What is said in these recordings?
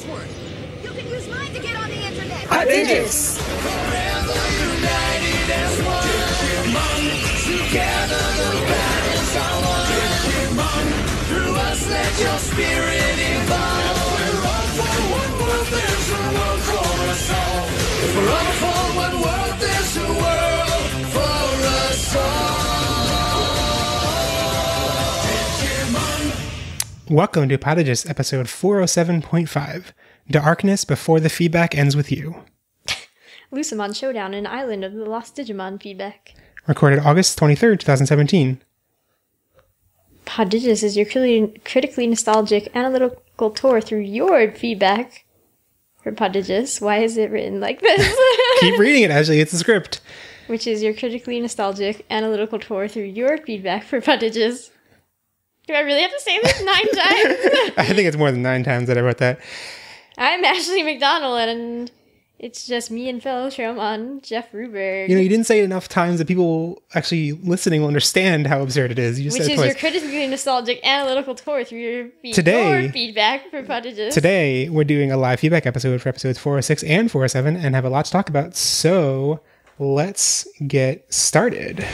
password. You can use mine to get on the internet. Podigious. Forever united as one. Digimon, together the battles are won. Digimon, through us let your spirit evolve. We're all for one world, there's a world for us all. We're all for one world, there's a world for us all. Digimon. Welcome to Podigious, episode 407.5. Darkness before the feedback ends with you. Lucemon Showdown, an island of the lost Digimon feedback. Recorded August 23rd, 2017. Podigious is your critically nostalgic analytical tour through your feedback for Podigious. Why is it written like this? Keep reading it, Ashley. It's a script. Which is your critically nostalgic analytical tour through your feedback for Podigious. Do I really have to say this 9 times? I think it's more than 9 times that I wrote that. I'm Ashley McDonald, and it's just me and fellow showman Jeff Ruberg. You know, you didn't say it enough times that people actually listening will understand how absurd it is. You just Which said it is twice. your critically nostalgic analytical tour through your feedback for Podigious. Today, we're doing a live feedback episode for episodes 406 and 407 and have a lot to talk about. So let's get started.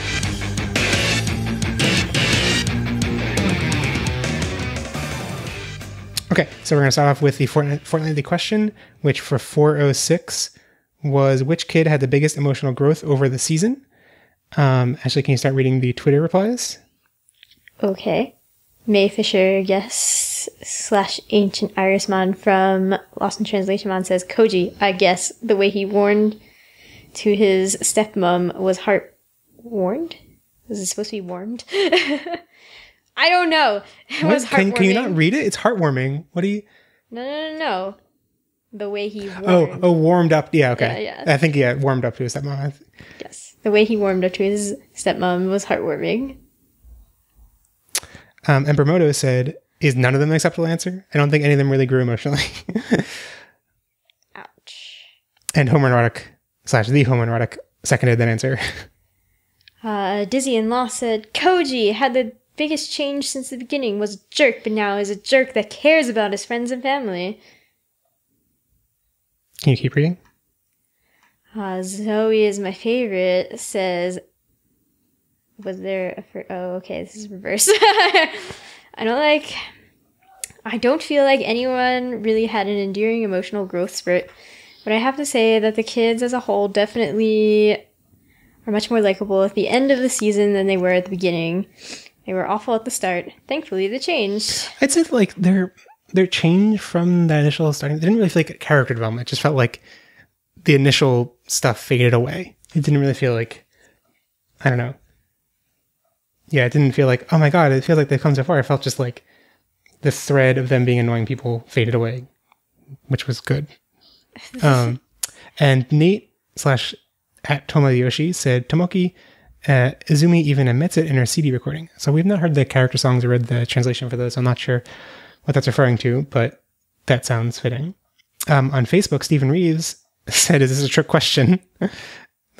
Okay, so we're going to start off with the fortnightly question, which for 406 was, which kid had the biggest emotional growth over the season? Ashley, can you start reading the Twitter replies? Okay. May Fisher, yes, / Ancient Irismon from Lost in Translation Mon says, Koji, I guess the way he warned to his stepmom was warned? Was it supposed to be warmed? I don't know. It was heartwarming. Can you not read it? It's heartwarming. What do you... No. The way he warmed. Oh, warmed up. Yeah, okay. Yeah. I think, warmed up to his stepmom. Yes. The way he warmed up to his stepmom was heartwarming. Emperor Moto said, is none of them an acceptable answer? I don't think any of them really grew emotionally. Ouch. And homoerotic / the homoerotic seconded that answer. Dizzy and Law said, Koji had the biggest change since the beginning, was a jerk, but now is a jerk that cares about his friends and family. Can you keep reading? Zoe is my favorite, says, was there oh, okay, this is reverse. I don't feel like anyone really had an endearing emotional growth spurt, but I have to say that the kids as a whole definitely are much more likable at the end of the season than they were at the beginning. They were awful at the start. Thankfully, they changed. I'd say like their change from the initial starting, it didn't really feel like a character development. It just felt like the initial stuff faded away. It didn't really feel like, I don't know. Yeah, it didn't feel like, oh my god, it feels like they've come so far. It felt just like the thread of them being annoying people faded away, which was good. And Nate / at Tomoyoshi said, Tomoki, Izumi even admits it in her CD recording. So we've not heard the character songs or read the translation for those. I'm not sure what that's referring to, but that sounds fitting. On Facebook, Stephen Reeves said, is this a trick question? The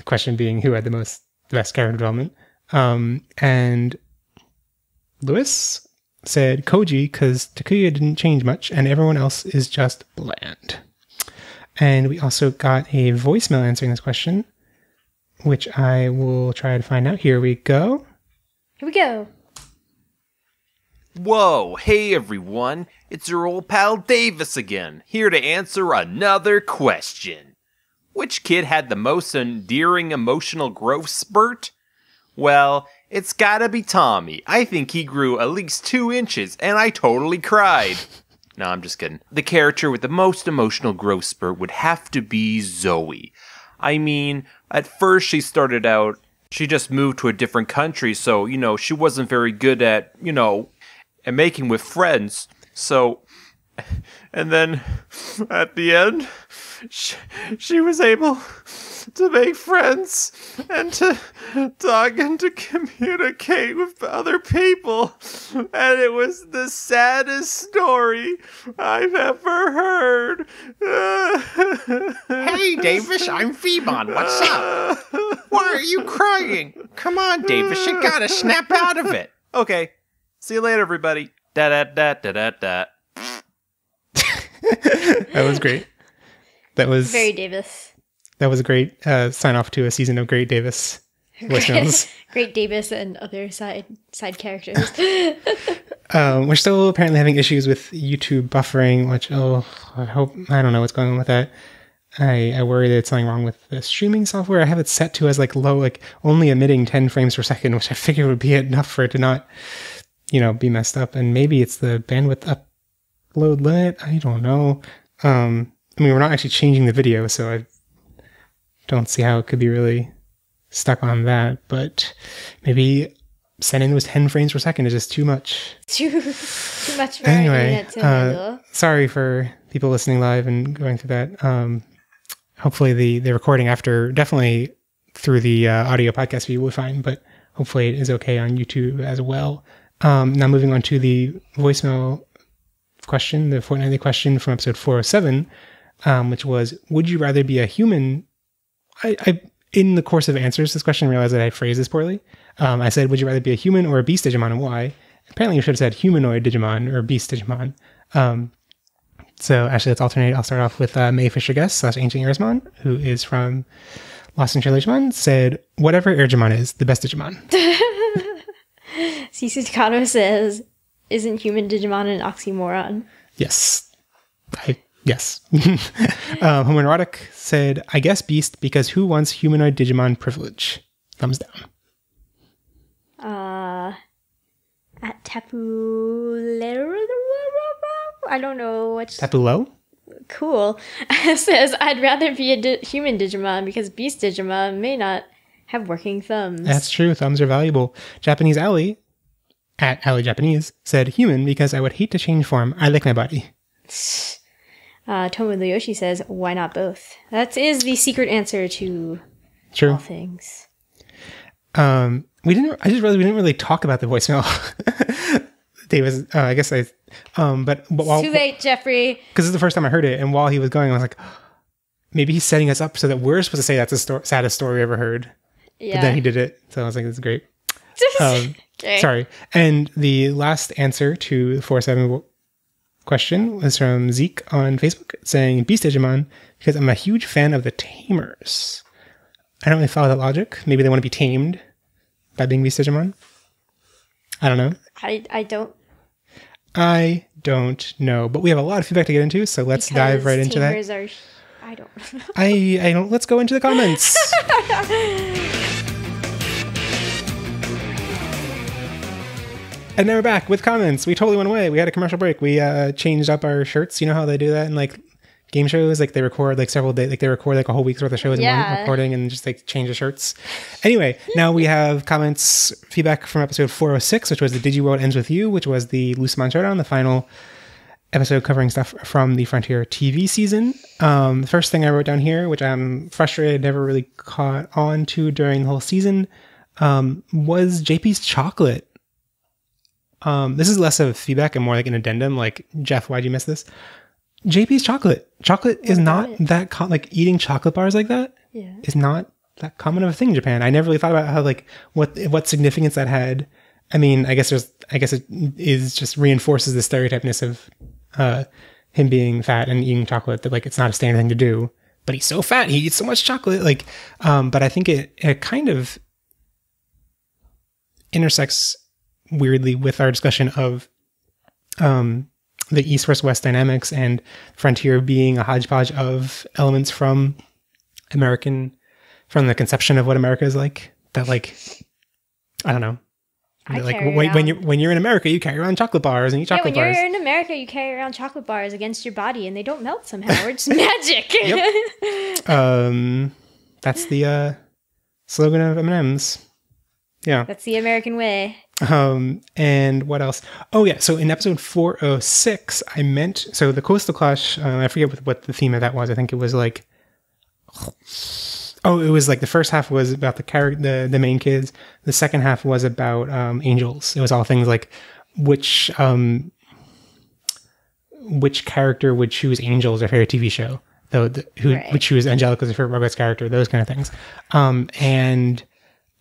question being who had the best character development. And Lewis said Koji, because Takuya didn't change much and everyone else is just bland. And we also got a voicemail answering this question, which I will try to find out. Here we go. Whoa, hey everyone, it's your old pal Davis again, here to answer another question. Which kid had the most endearing emotional growth spurt? Well, it's gotta be Tommy. I think he grew at least 2 inches, and I totally cried. No, I'm just kidding. The character with the most emotional growth spurt would have to be Zoe. I mean, at first she started out, she just moved to a different country, so, she wasn't very good at, at making with friends. So, and then at the end, she was able to make friends and to talk and to communicate with other people. And it was the saddest story I've ever heard. Hey, Davis, I'm Phoebon. What's up? Why are you crying? Come on, Davis, you gotta snap out of it. Okay. See you later, everybody. Da-da-da-da-da-da. That was great. That was Very Davis. That was a great sign off to a season of Great Davis voicemails. Great Davis and other side characters. We're still apparently having issues with YouTube buffering, which I don't know what's going on with that. I worry that it's something wrong with the streaming software. I have it set to as like low, like only emitting 10 frames per second, which I figured would be enough for it to not, be messed up. And maybe it's the bandwidth upload limit. I don't know. We're not actually changing the video, so I don't see how it could be really stuck on that. But maybe sending those 10 frames per second is just too much. Too much for our internet to handle. Sorry for people listening live and going through that. Hopefully the recording after, definitely through the audio podcast feed will be fine, but hopefully it is okay on YouTube as well. Now moving on to the voicemail question, the fortnightly question from episode 407, which was, would you rather be a human? I in the course of answers this question, realized that I phrased this poorly. I said, would you rather be a human or a beast Digimon, and why? Apparently you should have said humanoid Digimon or beast Digimon. So actually, let's alternate. I'll start off with May Fisher Guest / Ancient Irismon, who is from Lost in Translation, said, whatever Airgimon is, the best Digimon. CC Takano says, isn't human Digimon an oxymoron? Yes. Yes. Homoerotic said, I guess beast, because who wants humanoid Digimon privilege? Thumbs down. At Tapu... I don't know what's... Tapulo? Cool. Says, I'd rather be a human Digimon because beast Digimon may not have working thumbs. That's true. Thumbs are valuable. Japanese Alley, at Alley Japanese, said human because I would hate to change form. I like my body. Tomo Yoshi says, why not both? That is the secret answer to True. all things. We didn't really talk about the voicemail. Davis, I guess but while, Too late, Jeffrey. Because it's the first time I heard it, and while he was going, I was like, maybe he's setting us up so that we're supposed to say that's the saddest story we ever heard. Yeah. But then he did it, so I was like, this is great. Okay. Sorry. And the last answer to the 4-7 question was from Zeke on Facebook, saying Beast Digimon because I'm a huge fan of the tamers. I don't really follow that logic. Maybe they want to be tamed by being Beast Digimon. I don't know. I don't know, but we have a lot of feedback to get into, so let's dive right into that. I don't. I don't. Let's go into the comments. And now we're back with comments. We totally went away. We had a commercial break. We changed up our shirts. You know how they do that in like game shows? Like they record like several days, like they record like a whole week's worth of shows in one recording and just like change the shirts. Anyway, now we have comments, feedback from episode 406, which was the Digiworld Ends With You, which was the Lucemon Showdown, the final episode covering stuff from the Frontier TV season. The first thing I wrote down here, which I'm frustrated never really caught on to during the whole season, was JP's chocolate. This is less of feedback and more like an addendum. Like, Jeff, why'd you miss this? JP's chocolate. Chocolate is not that like eating chocolate bars like that is not that common of a thing in Japan. I never really thought about how like what significance that had. I mean, I guess it is just reinforces the stereotypeness of him being fat and eating chocolate, that like it's not a standard thing to do. But he's so fat, he eats so much chocolate. Like, but I think it kind of intersects weirdly with our discussion of the East versus West dynamics and Frontier being a hodgepodge of elements from the conception of what America is like. That like, I don't know. Like when you're in America, you carry around chocolate bars and eat chocolate bars. When you're in America, you carry around chocolate bars against your body and they don't melt somehow. It's magic. Yep. That's the slogan of M&M's. Yeah. That's the American way. And what else? Oh yeah. So in episode 406, so the Coastal Clash, I forget what the theme of that was. I think it was like, it was like the first half was about the main kids. The second half was about, angels. It was all things like which character would choose Angel as their favorite TV show, who would choose Angelica as their favorite Rugrats character, those kind of things.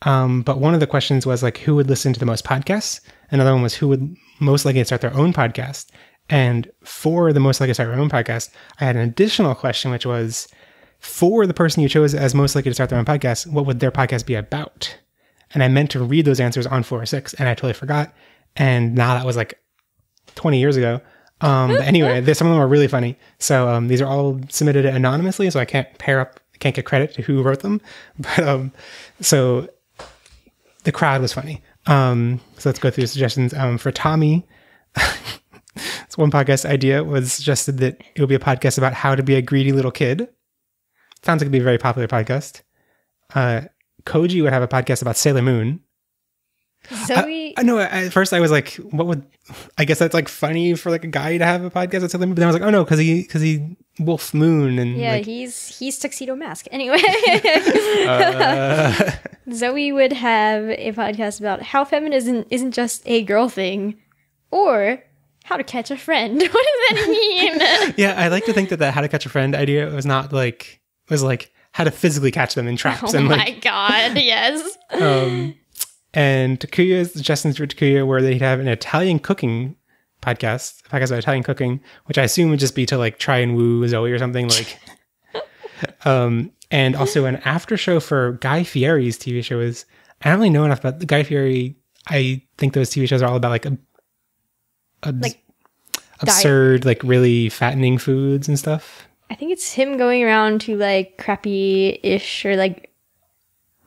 But one of the questions was like, who would listen to the most podcasts? Another one was who would most likely start their own podcast. And for the Most Likely to Start Their Own podcast, I had an additional question, which was, for the person you chose as most likely to start their own podcast, what would their podcast be about? And I meant to read those answers on 406, and I totally forgot. And now that was like 20 years ago. But anyway, some of them are really funny. So these are all submitted anonymously, so I can't can't get credit to who wrote them. But so the crowd was funny. So let's go through the suggestions. For Tommy, this one podcast idea was suggested that it would be a podcast about how to be a greedy little kid. Sounds like it'd be a very popular podcast. Koji would have a podcast about Sailor Moon. Zoe. I know. At first, I was like, "What would?" I guess that's like funny for like a guy to have a podcast about Sailor Moon. But then I was like, "Oh no, because he Wolf Moon and Yeah, like, he's Tuxedo Mask. Anyway, Zoe would have a podcast about how feminism isn't just a girl thing, or how to catch a friend. What does that mean? Yeah, I like to think that How to Catch a Friend idea was not like how to physically catch them in traps. Oh and my like, god, yes. And Takuya's suggestions for Takuya were that he'd have an Italian cooking podcast, a podcast about Italian cooking, which I assume would just be to like try and woo Zoe or something like. And also an after show for Guy Fieri's TV shows. I don't really know enough about the Guy Fieri. I think those TV shows are all about like absurd, like really fattening foods and stuff. I think it's him going around to like crappy-ish or like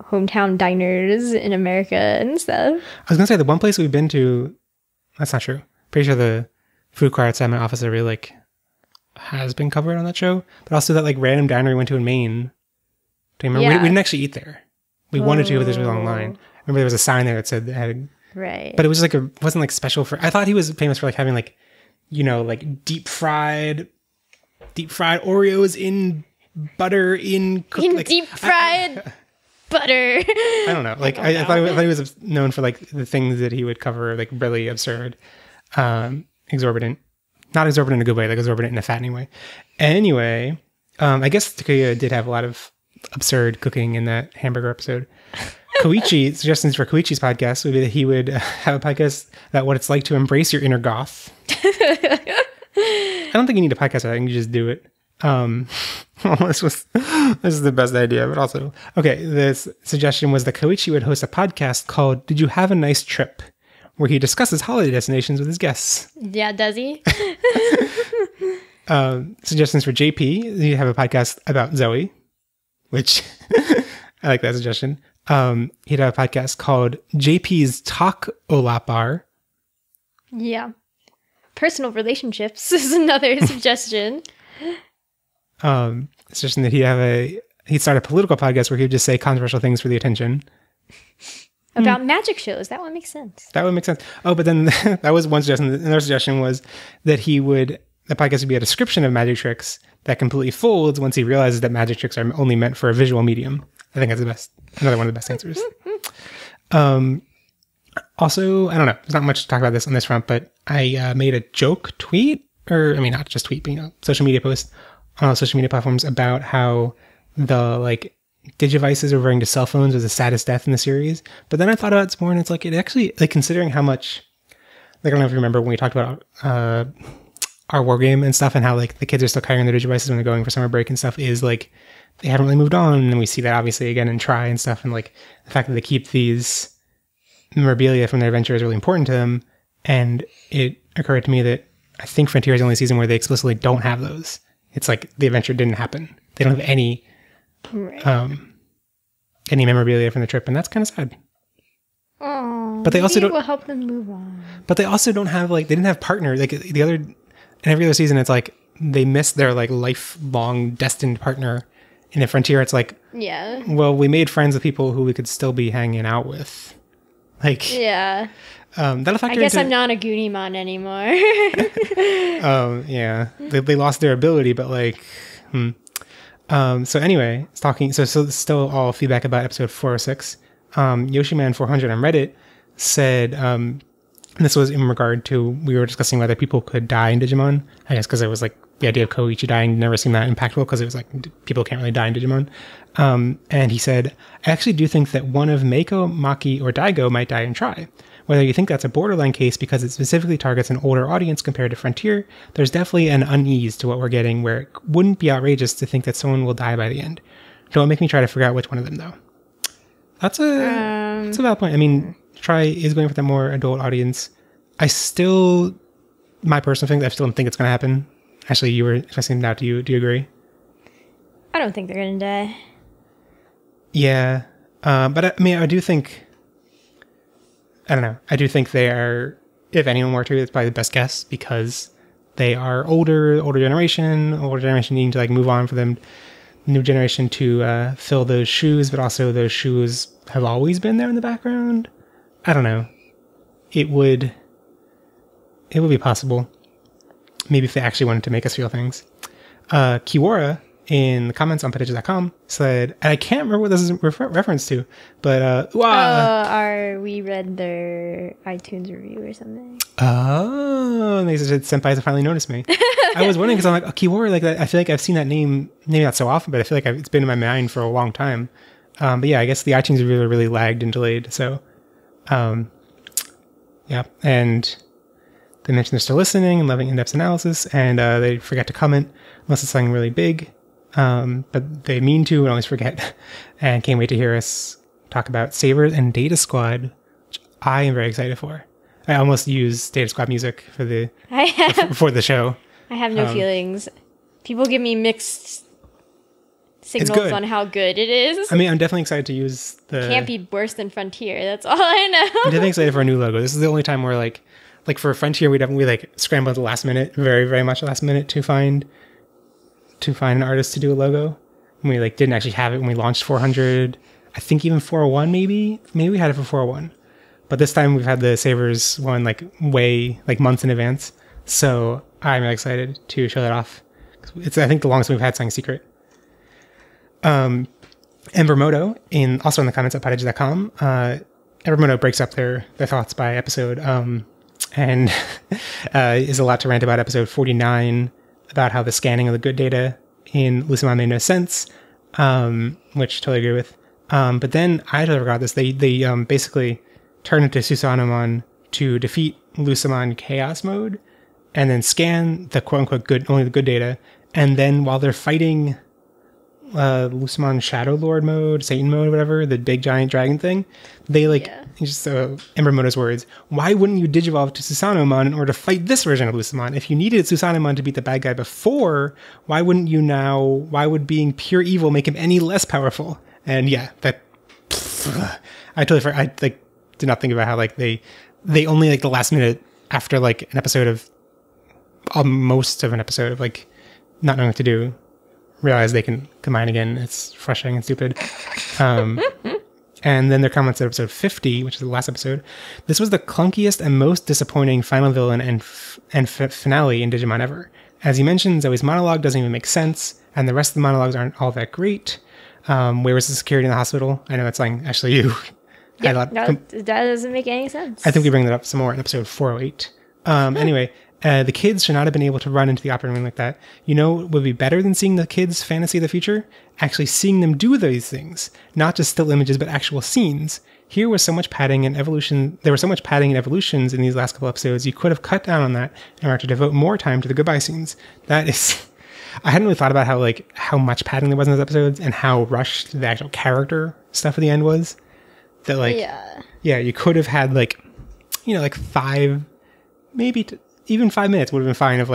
hometown diners in America and stuff. I was gonna say the one place we've been to, that's not true. Pretty sure the food court outside my office area like has been covered on that show, but also that like random diner we went to in Maine. Do you remember? Yeah. We didn't actually eat there. We wanted to, but there's a really long line. I remember there was a sign there that said it had, Right. but it was just like wasn't like special for. I thought he was famous for like having like, you know, like deep fried Oreos in butter in cooked, in like, deep fried butter. I don't know. Like I thought he was known for like the things that he would cover, like really absurd, exorbitant, not exorbitant in a good way, like exorbitant in a fattening way. Anyway, I guess Takuya did have a lot of absurd cooking in that hamburger episode. Koichi, suggestions for Koichi's podcast would be that he would have a podcast about what it's like to embrace your inner goth. I don't think you need a podcast. I think you just do it. This is the best idea, but also, okay, this suggestion was that Koichi would host a podcast called Did You Have a Nice Trip? Where he discusses holiday destinations with his guests. Yeah, does he? Suggestions for JP, you have a podcast about Zoe, which I like that suggestion. He'd have a podcast called JP's Talk Olap Bar. Yeah. Personal relationships is another suggestion. Suggestion that he'd start a political podcast where he would just say controversial things for the attention. About magic shows. That one makes sense. That would make sense. Oh, but then that was one suggestion. Another suggestion was that the podcast would be a description of magic tricks that completely folds once he realizes that magic tricks are only meant for a visual medium. I think that's another one of the best answers. Also, I don't know. There's not much to talk about this on this front, but I made a joke tweet, or I mean, not just tweet, but social media post on social media platforms about how the like Digivices referring to cell phones was the saddest death in the series. But then I thought about it more, and it's like it actually, like, considering how much, like, I don't know if you remember when we talked about our war game and stuff, and how like the kids are still carrying their Digivices when they're going for summer break and stuff, is like they haven't really moved on, and we see that obviously again in Try and stuff, and like the fact that they keep these memorabilia from their adventure is really important to them. And it occurred to me that I think Frontier is the only season where they explicitly don't have those. It's like the adventure didn't happen. They don't have any memorabilia from the trip, and that's kind of sad. Oh, but they also don't. Will help them move on. But they also don't have like they didn't have partners. Like the other, in every other season, it's like they miss their like lifelong destined partner. In the Frontier, it's like, Yeah. well, we made friends with people who we could still be hanging out with. Like, Yeah. that'll factor I guess into, I'm not a Gooniemon anymore. yeah, they lost their ability, but like, so anyway, so still all feedback about episode 406. Yoshiman400 on Reddit said, and this was in regard to, we were discussing whether people could die in Digimon. I guess because it was like the idea of Koichi dying never seemed that impactful, because it was like people can't really die in Digimon. And he said, I actually do think that one of Mako, Maki, or Daigo might die in Try. Whether you think that's a borderline case because it specifically targets an older audience compared to Frontier, there's definitely an unease to what we're getting where it wouldn't be outrageous to think that someone will die by the end. Don't make me try to figure out which one of them, though. That's a valid point. I mean, Try is going for the more adult audience. My personal thing, I still don't think it's going to happen. Actually, you were expressing that. Do you agree? I don't think they're gonna die. Yeah. But I mean, I do think, I don't know. I do think they are, if anyone were to, it's probably the best guess because they are older generation needing to like move on for them, new generation to fill those shoes, but also those shoes have always been there in the background. I don't know. It would be possible. Maybe if they actually wanted to make us feel things. Kiwara in the comments on Podigious.com said, and I can't remember what this is reference to, but we read their iTunes review or something. Oh, and they said senpais have finally noticed me. I was wondering because I'm like, Kiwara, like I feel like I've seen that name, maybe not so often, but I feel like it's been in my mind for a long time. But yeah, I guess the iTunes review really lagged and delayed. So, yeah, and they mentioned they're still listening and loving in-depth analysis, and they forget to comment unless it's something really big. But they mean to and always forget, and can't wait to hear us talk about Savers and Data Squad, which I am very excited for. I almost use Data Squad music for the show. I have no feelings. People give me mixed signals on how good it is. I mean, I'm definitely excited to use the... Can't be worse than Frontier. That's all I know. I'm definitely excited for a new logo. This is the only time where like for Frontier, we scrambled at the last minute, very, very much last minute to find an artist to do a logo. And we like didn't actually have it when we launched 400. I think even 401 maybe we had it for 401. But this time we've had the Savers one like way like months in advance. So I'm really excited to show that off. It's I think the longest we've had something secret. Embermoto also in the comments at Podigious.com. Embermoto breaks up their thoughts by episode. And is allowed to rant about episode 49 about how the scanning of the good data in Lucemon made no sense, which totally agree with. But then I totally forgot this. They basically turn into Susanomon to defeat Lucemon chaos mode, and then scan the quote unquote only the good data. And then while they're fighting Lucemon Shadow Lord mode, Satan mode, whatever, the big giant dragon thing, they just Embermoto's words, why wouldn't you digivolve to Susanomon in order to fight this version of Lucemon? If you needed Susanomon to beat the bad guy before, why wouldn't you now? Why would being pure evil make him any less powerful? And yeah, I totally forgot. I like did not think about how like they only like the last minute after like an episode of most of an episode of like not knowing what to do, realize they can combine again. It's frustrating and stupid. And then their comments at episode 50, which is the last episode. This was the clunkiest and most disappointing final villain and finale in Digimon ever. As he mentioned, Zoe's monologue doesn't even make sense, and the rest of the monologues aren't all that great. Where was the security in the hospital? I know that's like actually you. Yeah, that doesn't make any sense. I think we bring that up some more in episode 408. Anyway, the kids should not have been able to run into the operating room like that. You know what would be better than seeing the kids' fantasy of the future? Actually seeing them do these things. Not just still images, but actual scenes. Here was so much padding and evolution. There was so much padding and evolutions in these last couple episodes. You could have cut down on that in order to devote more time to the goodbye scenes. That is... I hadn't really thought about how much padding there was in those episodes and how rushed the actual character stuff at the end was. That yeah, you could have had 5, maybe even 5 minutes would have been fine of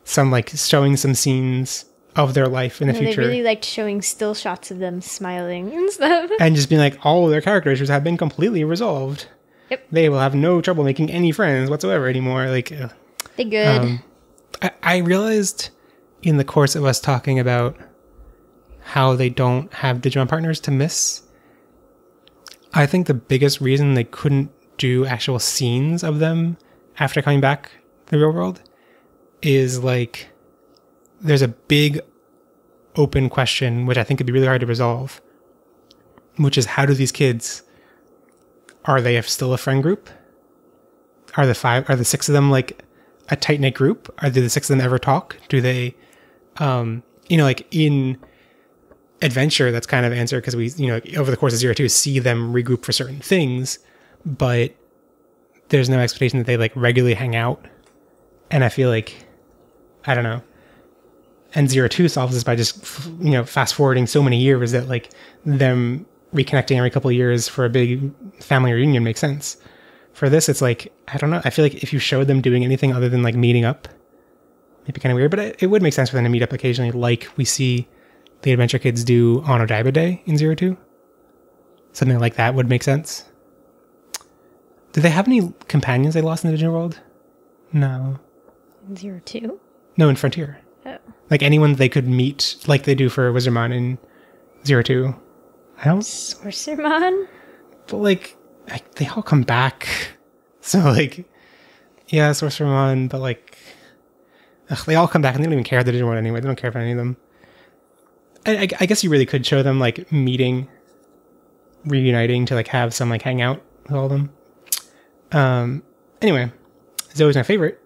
some showing some scenes of their life in the future. They really liked showing still shots of them smiling and stuff. And just being all their character issues have been completely resolved. Yep. They will have no trouble making any friends whatsoever anymore. They good. I realized in the course of us talking about how they don't have Digimon partners to miss, I think the biggest reason they couldn't do actual scenes of them after coming back to the real world is there's a big open question, which I think could be really hard to resolve, which is how do these kids, are they still a friend group? Are the 6 of them a tight-knit group? Are the 6 of them ever talk? Do they, in Adventure, that's kind of answered because we, over the course of 02, see them regroup for certain things, but there's no expectation that they like regularly hang out. And I feel like, I don't know. And 02 solves this by just, fast forwarding so many years that like them reconnecting every couple of years for a big family reunion makes sense. For this, it's like, I don't know. I feel like if you showed them doing anything other than like meeting up, it'd be kind of weird, but it would make sense for them to meet up occasionally, like we see the Adventure Kids do on Odaiba Day in 02. Something like that would make sense. Do they have any companions they lost in the digital world? No. 02? No, in Frontier. Oh. Like anyone they could meet, like they do for Wizardmon in 02. I don't... Sorcerermon? But like, they all come back. So like, yeah, Sorcerermon, but like, they all come back and they don't even care if they didn't want anyway. They don't care about any of them. I guess you really could show them like meeting, reuniting to like have some like hangout with all of them. Anyway, Zoe's my favorite.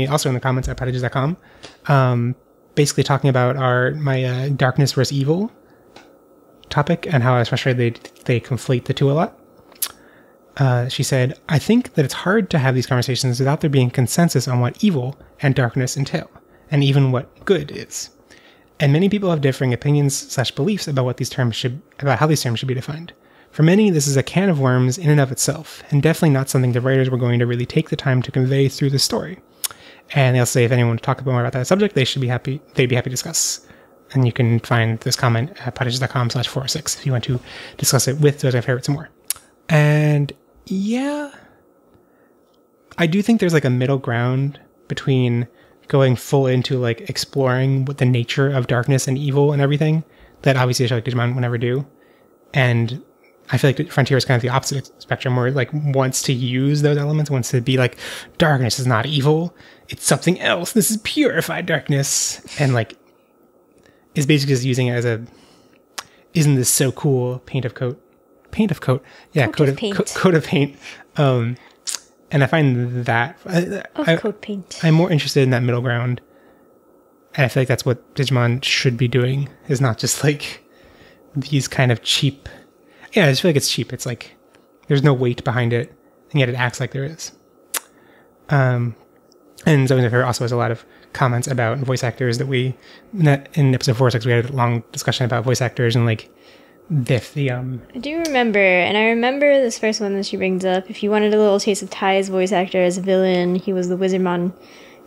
Also in the comments at podigious.com. Basically talking about my darkness versus evil topic and how I was frustrated they conflate the two a lot. She said, I think that it's hard to have these conversations without there being consensus on what evil and darkness entail, and even what good is. And many people have differing opinions/beliefs about how these terms should be defined. For many, this is a can of worms in and of itself, and definitely not something the writers were going to really take the time to convey through the story. And they'll say if anyone would talk more about that subject, they'd be happy to discuss. And you can find this comment at podigious.com/406 if you want to discuss it with those my favorites some more. And yeah, I do think there's like a middle ground between going full into like exploring what the nature of darkness and evil and everything that obviously a show like Digimon would never do. And I feel like Frontier is kind of the opposite spectrum where it like wants to use those elements, wants to be like, darkness is not evil, it's something else. This is purified darkness. And like is basically just using it as a, isn't this so cool? Paint of coat. Yeah, coat of paint. And I find that Coat paint. I'm more interested in that middle ground. And I feel like that's what Digimon should be doing, is not just like these kind of cheap. Yeah, I just feel like it's cheap. It's like there's no weight behind it, and yet it acts like there is. And Zoe's My Favorite also has a lot of comments about voice actors that in episode 46 we had a long discussion about voice actors and like I do remember, and I remember this first one that she brings up. If you wanted a little taste of Ty's voice actor as a villain, he was the Wizardmon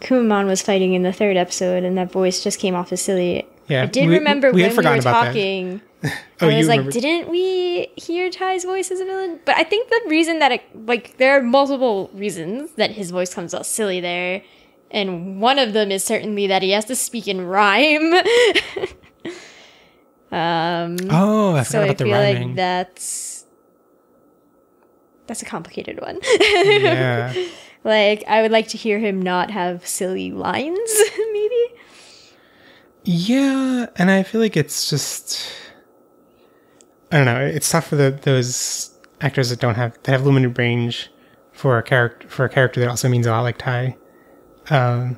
Kumamon was fighting in the third episode, and that voice just came off as silly. Yeah, I did remember when we were talking. I was like, didn't we hear Ty's voice as a villain? But I think the reason that there are multiple reasons that his voice comes out silly there, and one of them is certainly that he has to speak in rhyme. I forgot about the rhyming. Like that's a complicated one. Yeah. Like, I would like to hear him not have silly lines, maybe. Yeah, and I feel like it's just, I don't know. It's tough for those actors that have limited range for a character that also means a lot like Ty. Yeah,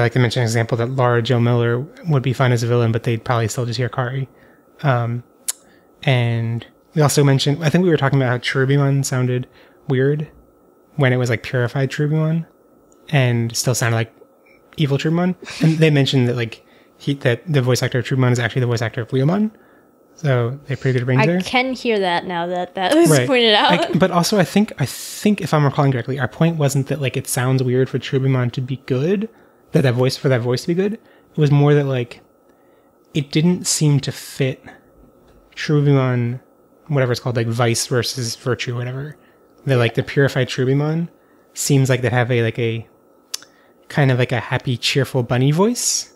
like they mentioned an example that Laura Jo Miller would be fine as a villain, but they'd probably still just hear Kari. And we also mentioned, I think we were talking about how Cherubimon sounded weird when it was like purified Cherubimon and still sounded like evil Cherubimon. And they mentioned that like that the voice actor of Cherubimon is actually the voice actor of Leomon. So they have pretty good range there. I can hear that now that was pointed out. But also I think if I'm recalling correctly, our point wasn't that like it sounds weird for Cherubimon to be good, that voice to be good. It was more that like it didn't seem to fit Cherubimon, whatever it's called, like vice versus virtue, whatever. That like the purified Cherubimon seems like they have a kind of like a happy, cheerful bunny voice,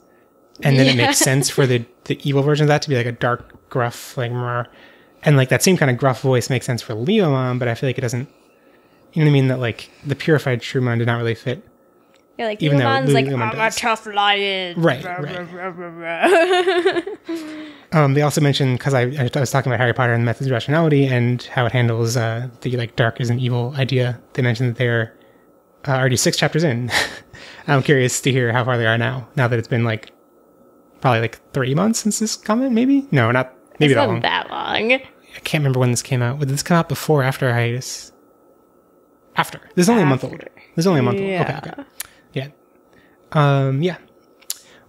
and then it makes sense for the evil version of that to be like a dark, gruff, like mrr. And like that same kind of gruff voice makes sense for Leomon, but I feel like it doesn't. You know what I mean? That like the purified Cherubimon did not really fit. Yeah, like Leomon's like, I'm a tough lion. Right. They also mentioned, because I was talking about Harry Potter and methods of rationality and how it handles the like dark isn't evil idea. They mentioned that they're already 6 chapters in. I'm curious to hear how far they are now that it's been like probably like 3 months since this comment. Maybe that long. I I can't remember when this came out. Did this come out before or after hiatus? After. This is only a month old. This is only a month old. Yeah. Okay. Yeah. Yeah.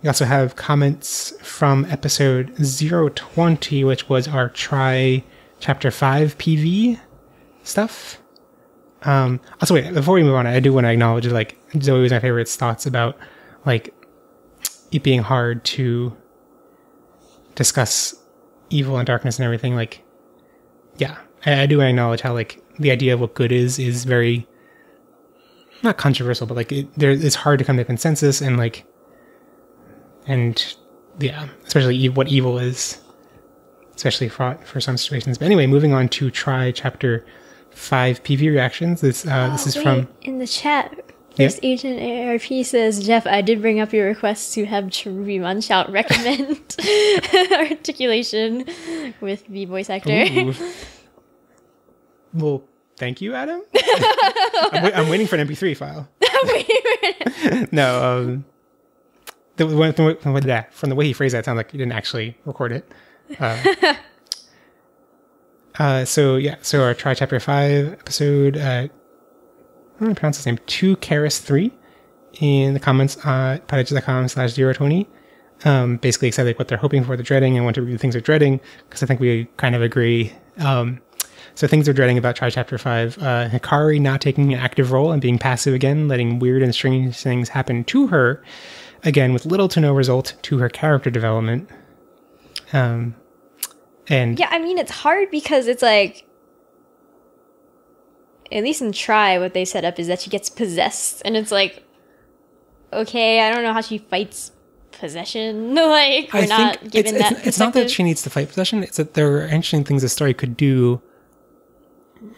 We also have comments from episode 020, which was our Try Chapter 5 PV stuff. Also, wait, before we move on, I do want to acknowledge, like, Zoe was my favorite thoughts about, like, it being hard to discuss evil and darkness and everything. Like, yeah, I do acknowledge how, like, the idea of what good is very, not controversial, but, like, it's hard to come to consensus, and, like, and, yeah, especially what evil is, especially fraught for some situations. But anyway, moving on to Try Chapter 5 PV reactions. This is from... In the chat, First Agent ARP says, Jeff, I did bring up your request to have Cherubimon shout recommend articulation with the voice actor. Ooh. Well, thank you, Adam. I'm waiting for an MP3 file. No, from the way he phrased that, it sounds like he didn't actually record it. So our Try Chapter 5 episode, I don't know how to pronounce his name, 2 Karis 3 in the comments at podigious.com/020. Basically said like what they're hoping for, the dreading, and want to review things they're dreading, because I think we kind of agree. So things they're dreading about Try Chapter 5, Hikari not taking an active role and being passive again, letting weird and strange things happen to her, again with little to no result to her character development. And yeah, I mean, it's hard because it's like, at least in Try, what they set up is that she gets possessed, and it's like, okay, I don't know how she fights possession. Like, we're not given that. It's not that she needs to fight possession. It's that there are interesting things the story could do,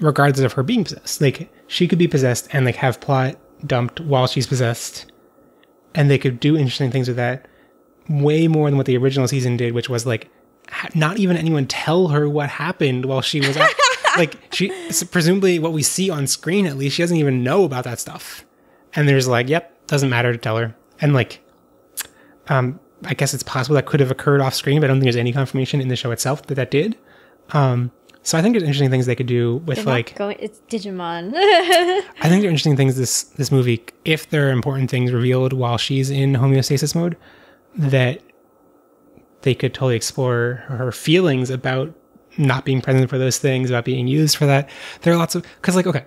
regardless of her being possessed. Like, she could be possessed and like have plot dumped while she's possessed, and they could do interesting things with that. Way more than what the original season did, which was like not even anyone tell her what happened while she was out. Like, she presumably what we see on screen, at least, she doesn't even know about that stuff. And there's like, yep, doesn't matter to tell her. And like, I guess it's possible that could have occurred off screen, but I don't think there's any confirmation in the show itself that did. So I think there's interesting things they could do with it's Digimon. I think there are interesting things this movie, if there are important things revealed while she's in homeostasis mode, that they could totally explore her feelings about not being present for those things, about being used for that. There are lots of, because like, okay,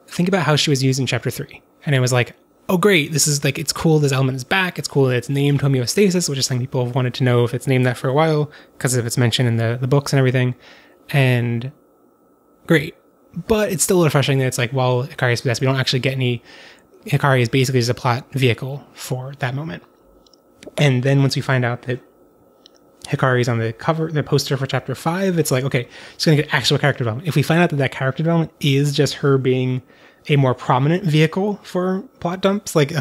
think about how she was used in Chapter 3. And it was like, oh great, this is like, it's cool this element is back, it's cool that it's named homeostasis, which is something people have wanted to know if it's named that for a while, because of its mention in the books and everything. And great. But it's still a little frustrating that it's like, while Hikari is possessed, we don't actually get any, Hikari is basically just a plot vehicle for that moment. And then once we find out that Hikari is on the cover, the poster for Chapter 5, it's like, okay, she's going to get actual character development. If we find out that character development is just her being a more prominent vehicle for plot dumps, like,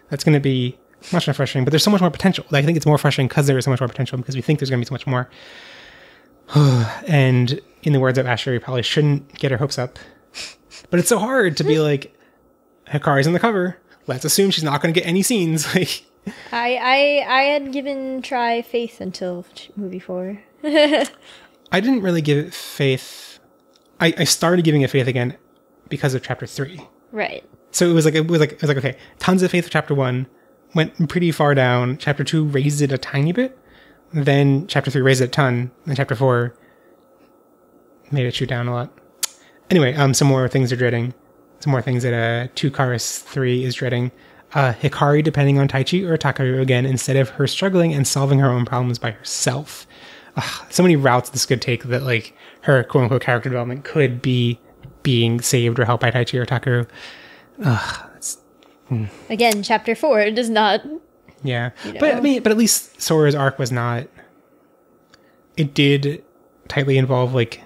that's going to be much more frustrating. But there's so much more potential. Like, I think it's more frustrating because there is so much more potential, because we think there's going to be so much more. And in the words of Asher, we probably shouldn't get our hopes up. But it's so hard to be like, Hikari's on the cover. Let's assume she's not going to get any scenes. Like, I had given Try faith until movie 4. I didn't really give it faith. I started giving it faith again because of Chapter 3. Right. So it was like okay, tons of faith for Chapter 1, went pretty far down. Chapter 2 raised it a tiny bit. Then Chapter 3 raised it a ton. Then Chapter 4 made it shoot down a lot. Anyway, some more things are dreading. Some more things that 2 Karis 3 is dreading. Hikari depending on Taichi or Takaru again, instead of her struggling and solving her own problems by herself. So many routes this could take that, like, her quote-unquote character development could be being saved or helped by Taichi or Takaru. Again, Chapter 4 does not... Yeah. But at least Sora's arc was not... It did tightly involve, like,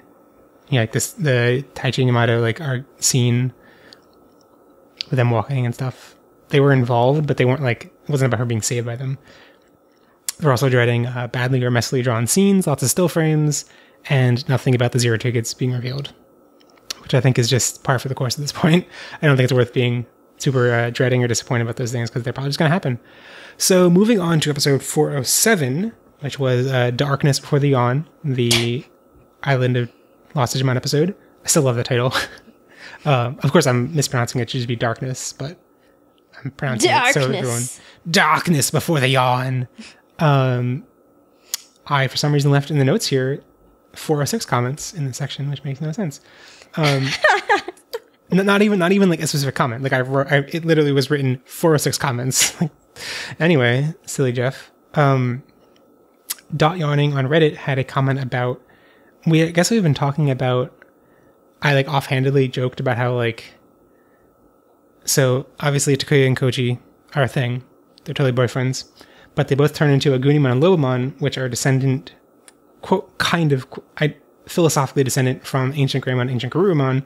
like the Taichi and Yamato, like, our scene with them walking and stuff. They were involved, but they weren't like, it wasn't about her being saved by them. They're also dreading badly or messily drawn scenes, lots of still frames, and nothing about the Zero tickets being revealed, which I think is just par for the course at this point. I don't think it's worth being super dreading or disappointed about those things, because they're probably just going to happen. So moving on to episode 407, which was Darkness Before the Yawn, the Island of Lost Digimon episode. I still love the title. Of course, I'm mispronouncing it. It should just be darkness, but I'm pronouncing it so everyone. Darkness before the yawn. I, for some reason, left in the notes here 406 comments in the section, which makes no sense. Not even like a specific comment. Like it literally was written 406 comments. Anyway, silly Jeff. Dot Yawning on Reddit had a comment about, I guess we've been talking about, I like offhandedly joked about how like, so obviously Takuya and Koji are a thing. They're totally boyfriends, but they both turn into Agunimon and Lobomon, which are descendant, quote, philosophically descendant from Ancient Greymon, Ancient Garurumon.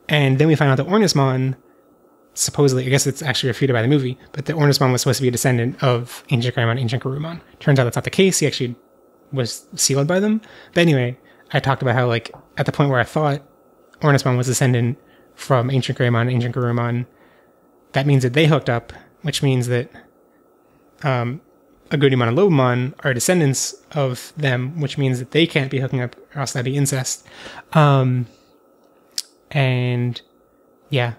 And then we find out that Ornismon, supposedly, I guess it's actually refuted by the movie, but the Ornismon was supposed to be a descendant of Ancient Greymon, Ancient Garurumon. Turns out that's not the case. He actually was sealed by them. But anyway, I talked about how, like, at the point where I thought Ornismon was descendant from Ancient Greymon, Ancient Garurumon, that means that they hooked up, which means that Agunimon and Lobomon are descendants of them, which means that they can't be hooking up, or else that'd be incest. And yeah,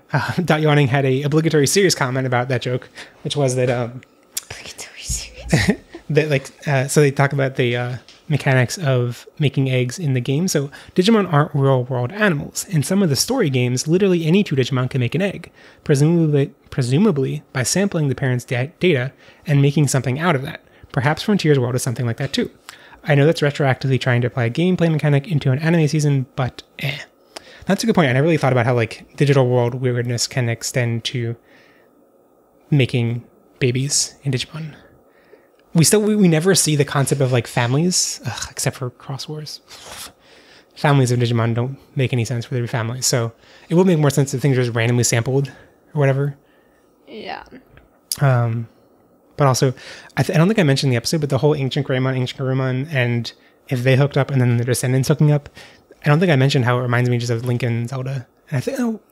Dot Yawning had a obligatory serious comment about that joke, which was that Obligatory serious. that like so they talk about the mechanics of making eggs in the game. So Digimon aren't real world animals. In some of the story games, literally any two Digimon can make an egg, presumably by sampling the parents' data and making something out of that. Perhaps Frontier's World is something like that too. I know that's retroactively trying to apply a gameplay mechanic into an anime season, but That's a good point. I never really thought about how like digital world weirdness can extend to making babies in Digimon. We never see the concept of like families, except for Cross Wars. Families of Digimon don't make any sense for there to be families. So it would make more sense if things were just randomly sampled or whatever. Yeah. But also, I don't think I mentioned in the episode, but the whole Ancient Greymon, Ancient Garurumon, and if they hooked up and then their descendants hooking up, I don't think I mentioned how it reminds me just of Link and Zelda. And I think,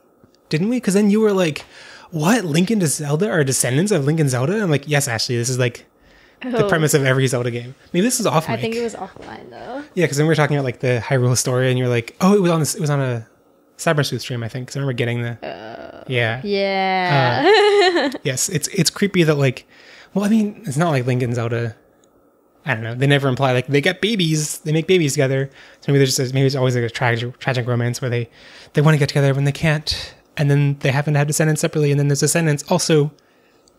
didn't we? Because then you were like, what? Link and Zelda are descendants of Link and Zelda? I'm like, yes, Ashley, this is like the premise of every Zelda game. Maybe this is off mic. I think it was offline though. Yeah, because then we were talking about like the Hyrule Historia, and you're like, oh, it was on a Cybersleuth stream, I think. Because I remember getting the yeah. Yes, it's creepy that like, well, I mean, it's not like Link and Zelda. I don't know. They never imply like they get babies. They make babies together. So maybe it's always like a tragic romance where they want to get together when they can't, and then they happen to have descendants separately, and then those descendants also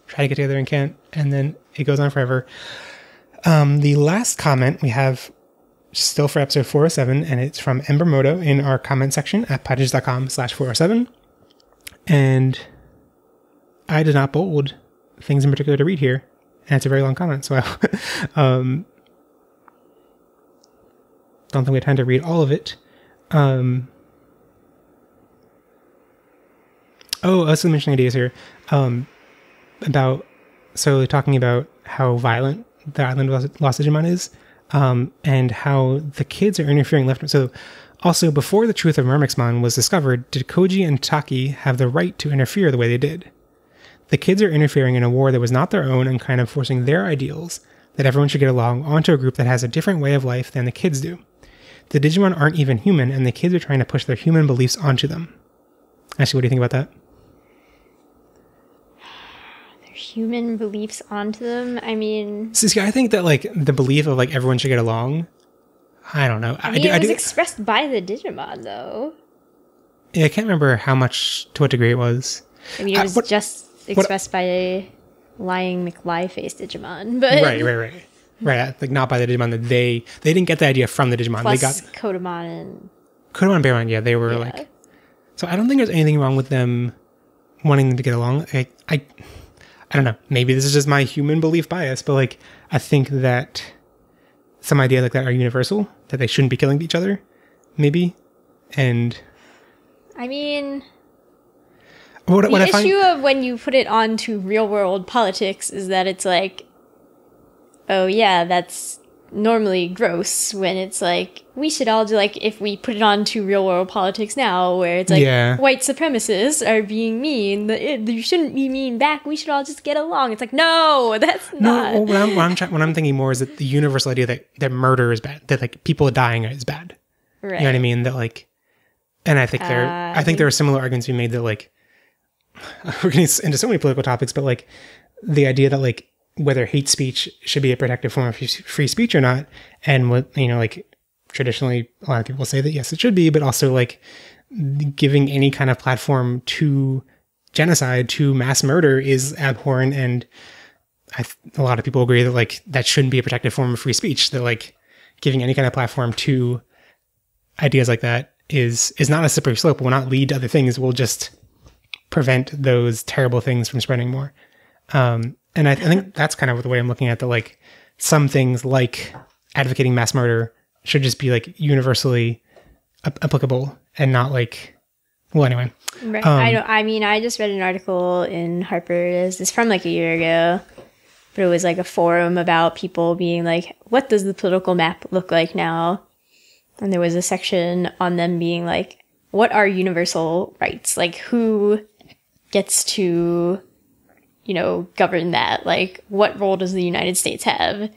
try to get together and can't, and then it goes on forever. The last comment we have still for episode 407, and it's from Embermoto in our comment section at podigious.com/407. And I did not bold things in particular to read here. And it's a very long comment, so I don't think we have time to read all of it. I was mentioning ideas here talking about how violent the Island of Lost Digimon is, and how the kids are interfering left. So, also before the truth of Myrmixmon was discovered, did Koji and Taki have the right to interfere the way they did? The kids are interfering in a war that was not their own and kind of forcing their ideals that everyone should get along onto a group that has a different way of life than the kids do. The Digimon aren't even human, and the kids are trying to push their human beliefs onto them. Ashley, what do you think about that? Their human beliefs onto them? I mean... See, I think that like the belief of like everyone should get along, I don't know. I mean, it was expressed by the Digimon, though. Yeah, I can't remember to what degree it was. I mean, it was just... expressed by a lying McLie-faced Digimon, but right. Like not by the Digimon that they didn't get the idea from the Digimon. Plus they got Kodamon and Bearmon. Yeah, they were like. So I don't think there's anything wrong with them wanting them to get along. I don't know. Maybe this is just my human belief bias, but like I think that some ideas like that are universal. That they shouldn't be killing each other, maybe, and. I mean. The issue of when you put it onto real world politics is that it's like, oh yeah, that's normally gross when it's like, we should all do like, if we put it onto real world politics now where it's like, white supremacists are being mean, you shouldn't be mean back, we should all just get along. It's like, no, that's not. No, what I'm thinking more is that the universal idea that murder is bad, that like people dying is bad. Right. You know what I mean? That like, And I think there are similar arguments to be made that like we're getting into so many political topics, but like the idea that like whether hate speech should be a protected form of free speech or not, and what like traditionally a lot of people say that yes it should be, but also like giving any kind of platform to genocide, to mass murder is abhorrent, and a lot of people agree that like that shouldn't be a protected form of free speech. That like giving any kind of platform to ideas like that is not a slippery slope. It will not lead to other things. It will just prevent those terrible things from spreading more. And I think that's kind of the way I'm looking at the like some things like advocating mass murder should just be like universally applicable and not like, well, anyway. Right. I just read an article in Harper's. It's from like a year ago, but it was like a forum about people being like, what does the political map look like now? And there was a section on them being like, what are universal rights? Like who gets to, govern that? Like what role does the United States have?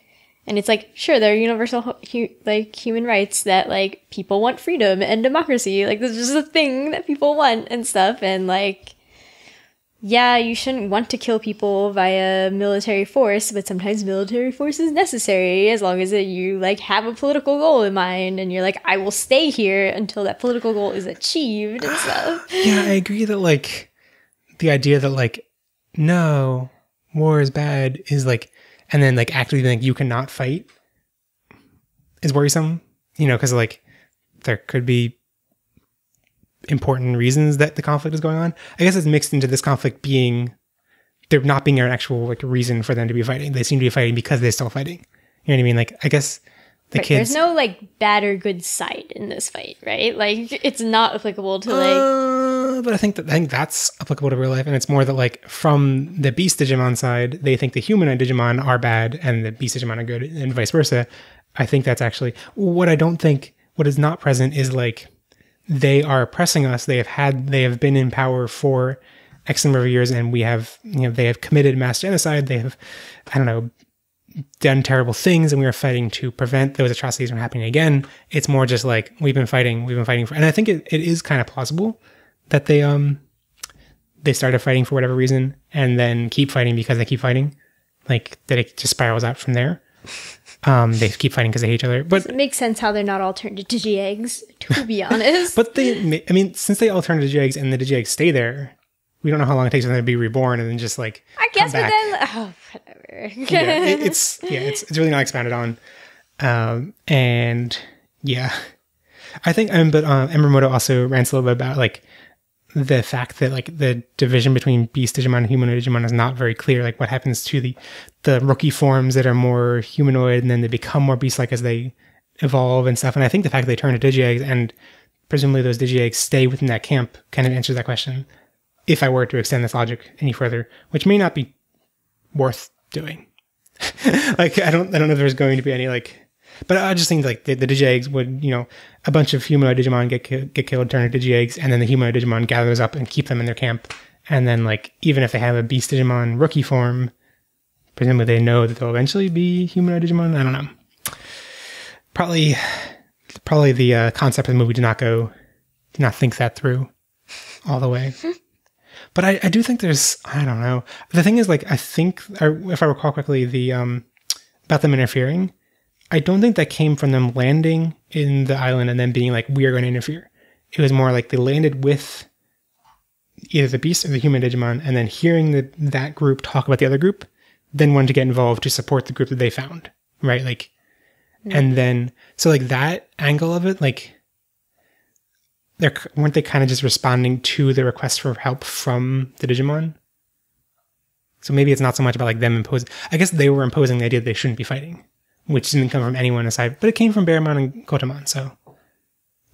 And it's like, sure, there are universal human rights that like people want freedom and democracy. Like this is just a thing that people want and stuff. And like, yeah, you shouldn't want to kill people via military force, but sometimes military force is necessary as long as you like have a political goal in mind and you're like, I will stay here until that political goal is achieved and stuff. Yeah, I agree that like the idea that like, no, war is bad is like, and then like actually think you cannot fight is worrisome, because like there could be important reasons that the conflict is going on. I guess it's mixed into this conflict there not being an actual like reason for them to be fighting. They seem to be fighting because they're still fighting. You know what I mean? Like I guess the kids. There's no like bad or good side in this fight, right? Like it's not applicable to like. But I think that's applicable to real life, and it's more that like from the Beast Digimon side, they think the humanoid Digimon are bad and the Beast Digimon are good, and vice versa. I think that's actually what I don't think. What is not present is like they are oppressing us. They have been in power for X number of years, and we have they have committed mass genocide. They have done terrible things, and we are fighting to prevent those atrocities from happening again. It's more just like we've been fighting for, and I think it is kind of plausible that they started fighting for whatever reason and then keep fighting because they keep fighting, like that it just spirals out from there. They keep fighting because they hate each other, but it makes sense how they're not all turned into Digi-eggs, to be honest. But since they all turn into Digi-eggs and the Digi-eggs stay there, we don't know how long it takes for them to be reborn and then just like I guess, but then whatever. It's really not expounded on, and yeah, I think. But Emermoto also rants a little bit about like the fact that like the division between Beast Digimon and Humanoid Digimon is not very clear. Like what happens to the rookie forms that are more humanoid and then they become more beast-like as they evolve and stuff. And I think the fact that they turn to Digi-eggs and presumably those Digi-eggs stay within that camp kind of answers that question. If I were to extend this logic any further, which may not be worth doing. Like I don't know if there's going to be any like. But I just think like the Digi-eggs would, a bunch of humanoid Digimon get killed, turn into Digi-eggs, and then the humanoid Digimon gather those up and keep them in their camp. And then like, even if they have a Beast Digimon rookie form, presumably they know that they'll eventually be humanoid Digimon. I don't know. Probably the concept of the movie did not think that through all the way. But I do think I don't know. The thing is like, I think, if I recall correctly, about them interfering, I don't think that came from them landing in the island and then being like, we are going to interfere. It was more like they landed with either the beast or the human Digimon and then hearing that group talk about the other group, then wanted to get involved to support the group that they found. Right? Like, and then, so like that angle of it, like, weren't they kind of just responding to the request for help from the Digimon? So maybe it's not so much about like them imposing. I guess they were imposing the idea that they shouldn't be fighting, which didn't come from anyone aside, but it came from Bearmon and Kotamon, so.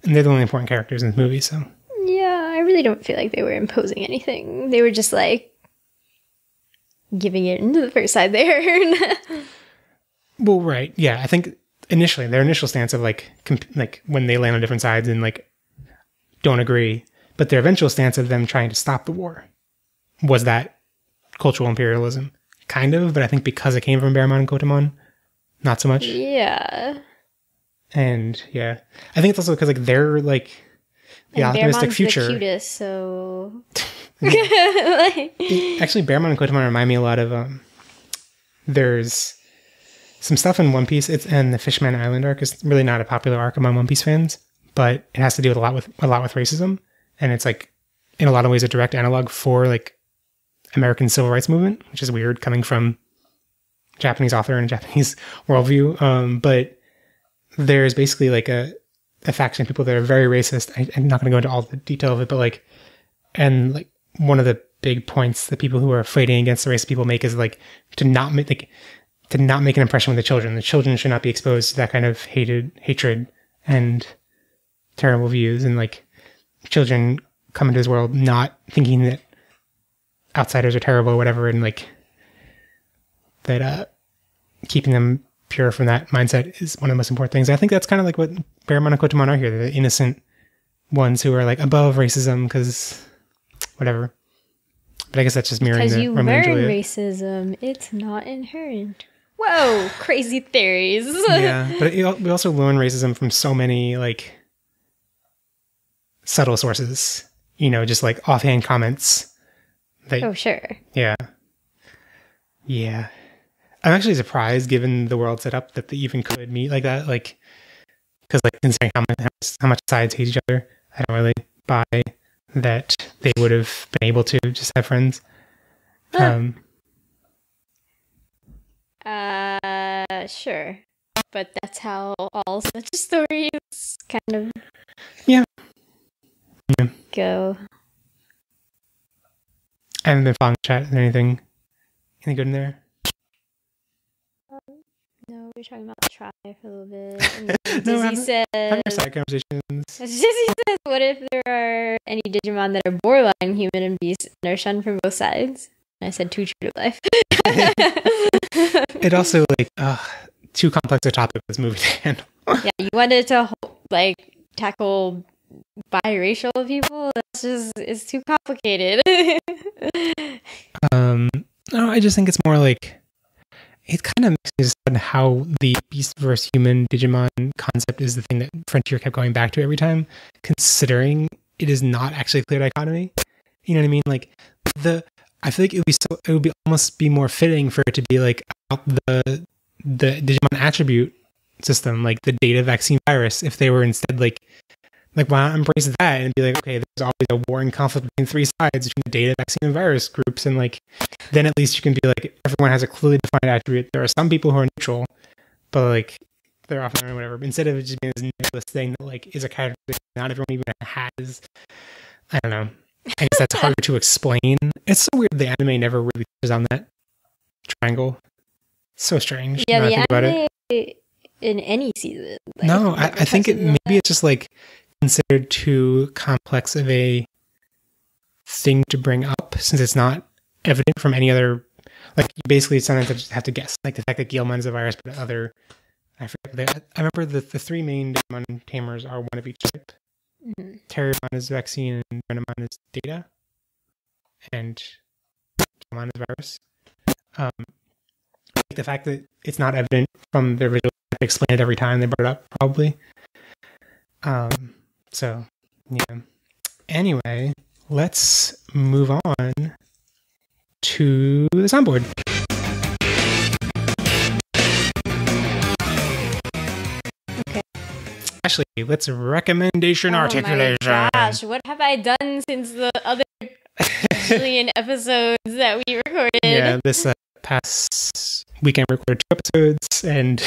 And they're the only important characters in the movie, so. Yeah, I really don't feel like they were imposing anything. They were just like giving it into the first side there. Well, right. Yeah, I think initially, their initial stance of like when they land on different sides and like don't agree, but their eventual stance of them trying to stop the war was that cultural imperialism. Kind of, but I think because it came from Bearmon and Kotamon, not so much. Yeah. And yeah, I think it's also because like they're like, the And optimistic Bearmon's future. the cutest, so... Actually, Bearmon and Kotamon remind me a lot of there's some stuff in One Piece. And the Fishman Island arc is really not a popular arc among One Piece fans, but it has to do with a lot with racism, and it's like in a lot of ways a direct analog for like American civil rights movement, which is weird coming from a Japanese author and a Japanese worldview. But there's basically like a faction of people that are very racist. I'm not going to go into all the detail of it, but like, and like one of the big points that people who are fighting against the racist people make is like to not make an impression with the children. The children should not be exposed to that kind of hatred and terrible views. And like children come into this world not thinking that outsiders are terrible or whatever, and like that keeping them pure from that mindset is one of the most important things. I think that's kind of like what Bearmon and Kotamon are here. They're the innocent ones who are like above racism because whatever. But I guess that's just mirroring Because the you Romeo and learn Juliet. racism, it's not inherent. Whoa, crazy theories. Yeah, but we also learn racism from so many like subtle sources. You know, just like offhand comments. Oh, sure. Yeah. Yeah. I'm actually surprised, given the world set up, that they even could meet like that. Like, because like considering how much sides hate each other, I don't really buy that they would have been able to just have friends. Sure. But that's how all such stories kind of Yeah. go. I haven't been following chat. Is there anything good in there? No, we were talking about the try for a little bit. And then No, Dizzy said, Having our side conversations. Dizzy says, what if there are any Digimon that are borderline human and beast and are shunned from both sides? And I said, too true to life. It also like too complex a topic for this movie to handle. Yeah, you wanted to like tackle biracial people. That's just it's too complicated. No, I just think it's more like it kind of makes me understand how the beast versus human Digimon concept is the thing that Frontier kept going back to every time, considering it is not actually a clear dichotomy. You know what I mean? Like I feel like it would be almost be more fitting for it to be like about the Digimon attribute system, like the data vaccine virus, if they were instead like why not embrace that and be like, okay, there's always a war and conflict between three sides between the data vaccine and virus groups, and like then at least you can be like everyone has a clearly defined attribute. There are some people who are neutral, but like they're often or whatever. Instead of it just being this nebulous thing that like is a characteristic not everyone even has. I don't know. I guess that's harder to explain. It's so weird the anime never really touches on that triangle. So strange. Yeah, now the I think about anime it. in any season. Like, No, I never think touches on maybe that. it's just like considered too complex of a thing to bring up since it's not evident from any other. Like you basically sometimes just have to guess. Like the fact that Guillemon is a virus, but other. I forget. I remember the three main Digimon tamers are one of each type. Mhm. Terriermon is vaccine and Renamon is data, and Guillemon is virus. The fact that it's not evident from the original, they explain it every time they brought it up, probably. So yeah. Anyway, let's move on to the soundboard. Okay. Ashley, let's recommendation articulation. Oh my gosh, what have I done since the other million episodes that we recorded? Yeah, this past weekend we recorded 2 episodes, and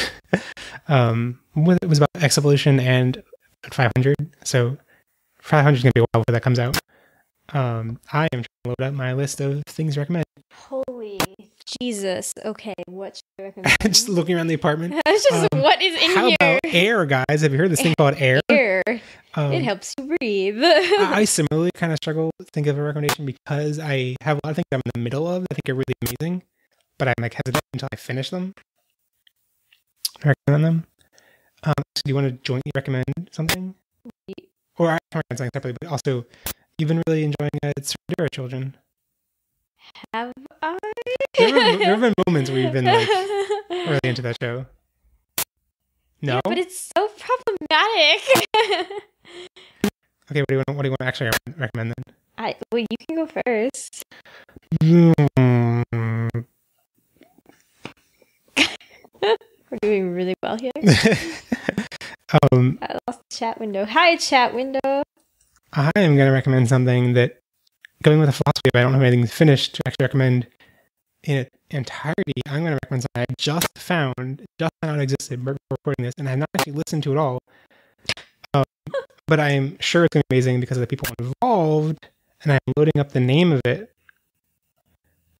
it was about X Evolution and 500. So 500 is going to be a while before that comes out. I am trying to load up my list of things to recommend. Holy Jesus. Okay, what should I recommend? Just looking around the apartment. It's just what is in How here? about Air, guys? Have you heard this thing called Air? Air. It helps you breathe. I similarly kind of struggle to think of a recommendation because I have a lot of things I'm in the middle of that I think are really amazing, but I'm like hesitant until I finish them. I recommend them. So do you want to jointly recommend something? Or I can recommend something separately, but also you've been really enjoying Surrendera Children. Have I? There have been moments where you've been like really into that show. No? Yeah, but it's so problematic. Okay, what do you want to actually recommend then? Well, you can go first. We're doing really well here. I lost the chat window. Hi, chat window. I am going to recommend something that, going with a philosophy, if I don't have anything finished to actually recommend in its entirety, I'm going to recommend something I just found out existed before recording this, and I have not actually listened to it all. But I am sure it's going to be amazing because of the people involved, and I'm loading up the name of it.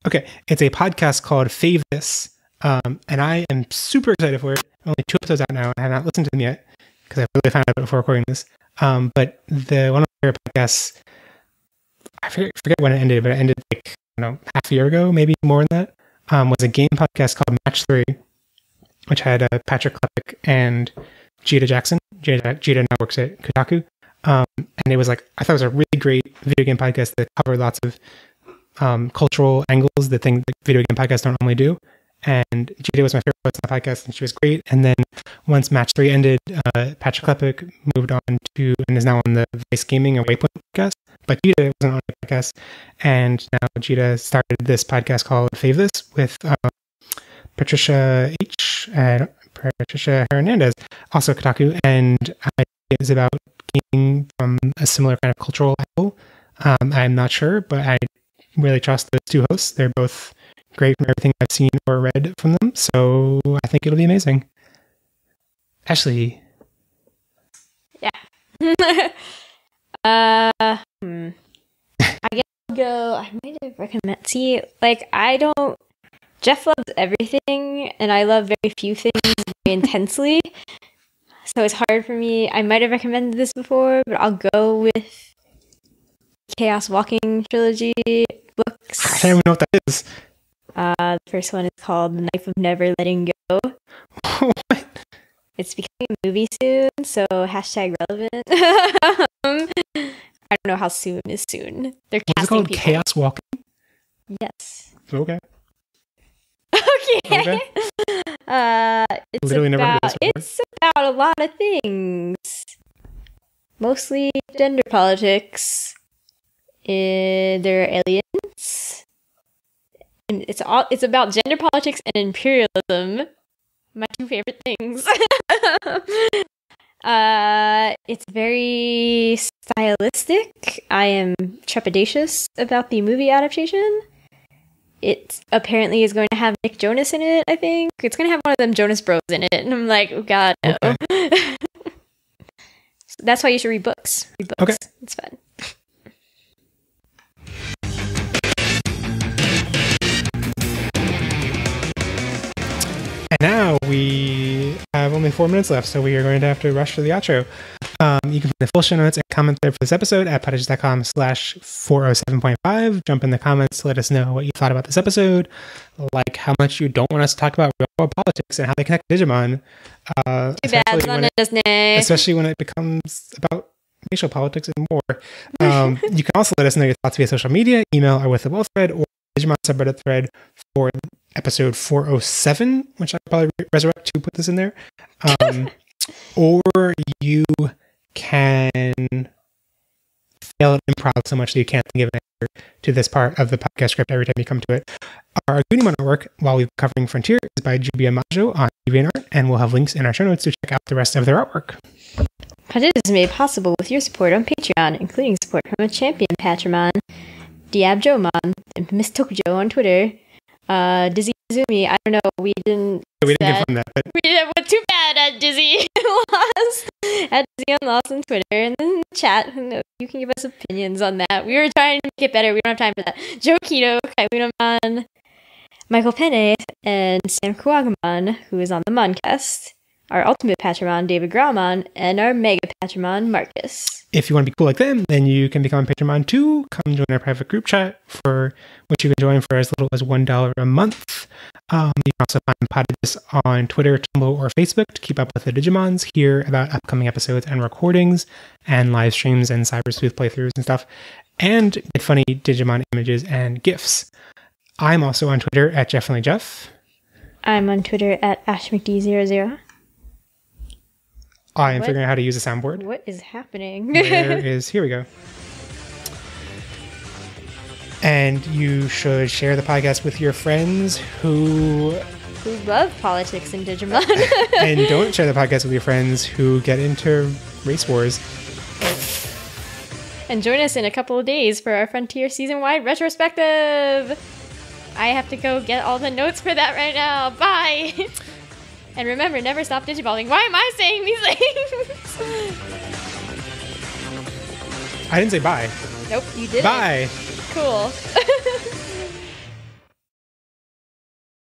Okay, it's a podcast called Fave This, and I am super excited for it. Only 2 episodes out now, and I have not listened to them yet because I really found out before recording this. But one of my favorite podcasts, I forget when it ended, but it ended like, half a year ago, maybe more than that, was a game podcast called Match 3, which had Patrick Klepek and Gita Jackson. Gita now works at Kotaku. And it was I thought it was a really great video game podcast that covered lots of cultural angles, the thing that video game podcasts don't normally do. And Gita was my favorite host on the podcast, and she was great. And then once Match 3 ended, Patrick Klepek moved on to, and is now on the Vice Gaming and Waypoint podcast. But Gita wasn't on the podcast. And now Gita started this podcast called Fave This with Patricia Hernandez, also Kotaku. And it is about gaming from a similar kind of cultural angle. I'm not sure, but I really trust those two hosts. They're both great from everything I've seen or read from them, so I think it'll be amazing. Ashley. Yeah. I guess I'll go. I might have recommend. See, Jeff loves everything, and I love very few things very intensely. So it's hard for me. I might have recommended this before, but I'll go with Chaos Walking trilogy books. I don't even know what that is. The first one is called The Knife of Never Letting Go. What? It's becoming a movie soon, so #relevant. I don't know how soon is soon. They're casting What's it called? people. Chaos Walking? Yes. Okay. Okay. It's Literally never heard of this before. It's about a lot of things. Mostly gender politics. There are aliens. And it's about gender politics and imperialism. My 2 favorite things. It's very stylistic. I am trepidatious about the movie adaptation. It apparently is going to have Nick Jonas in it, I think. It's going to have one of them Jonas Bros in it. And I'm like, oh god, no. Okay. That's why you should read books. Read books. Okay. It's fun. And now we have only 4 minutes left, so we are going to have to rush to the outro. You can find the full show notes and comment thread for this episode at podigious.com/407.5. Jump in the comments to let us know what you thought about this episode, like how much you don't want us to talk about real world politics and how they connect to Digimon. Too bad it's on Disney. Especially when it becomes about racial politics and more. You can also let us know your thoughts via social media, email our With the Well thread, or Digimon subreddit thread for episode 407, which I'll probably resurrect to put this in there. Or you can fail at improv so much that you can't think of an answer to this part of the podcast script every time you come to it. Our Digimon artwork, while we're covering Frontier, is by Jubia Majo on DeviantArt, and we'll have links in our show notes to check out the rest of their artwork. Podigious is made possible with your support on Patreon, including support from a champion Patramon, Diab Jomon, Infamous Tokujo on Twitter, Dizzy Izumi. I don't know, we didn't confirm that, but we didn't. But too bad at Dizzy Lost. At Dizzy on Lost on Twitter, and then in the chat, you can give us opinions on that. We were trying to make it better. We don't have time for that. Joe Keto, Kailunaman, Michael Penne, and Sam Kuwagamon, who is on the Moncast. Our Ultimate Patramon, David Grauman, and our Mega Patramon, Marcus. if you want to be cool like them, then you can become a Patreon too. Come join our private group chat, for which you can join for as little as $1 a month. You can also find Podigious on Twitter, Tumblr, or Facebook to keep up with the Digimons, hear about upcoming episodes and recordings, and live streams and Cyber Sleuth playthroughs and stuff, and get funny Digimon images and GIFs. I'm also on Twitter at JeffFriendlyJeff. I'm on Twitter at AshMcD00. I am What? figuring out how to use a soundboard. What is happening? Here we go. And you should share the podcast with your friends who Who love politics and Digimon. and don't share the podcast with your friends who get into race wars. And join us in a couple of days for our Frontier season-wide retrospective. I have to go get all the notes for that right now. Bye. And remember, never stop digiballing. Why am I saying these things? I didn't say bye. Nope, you didn't. Bye. Cool.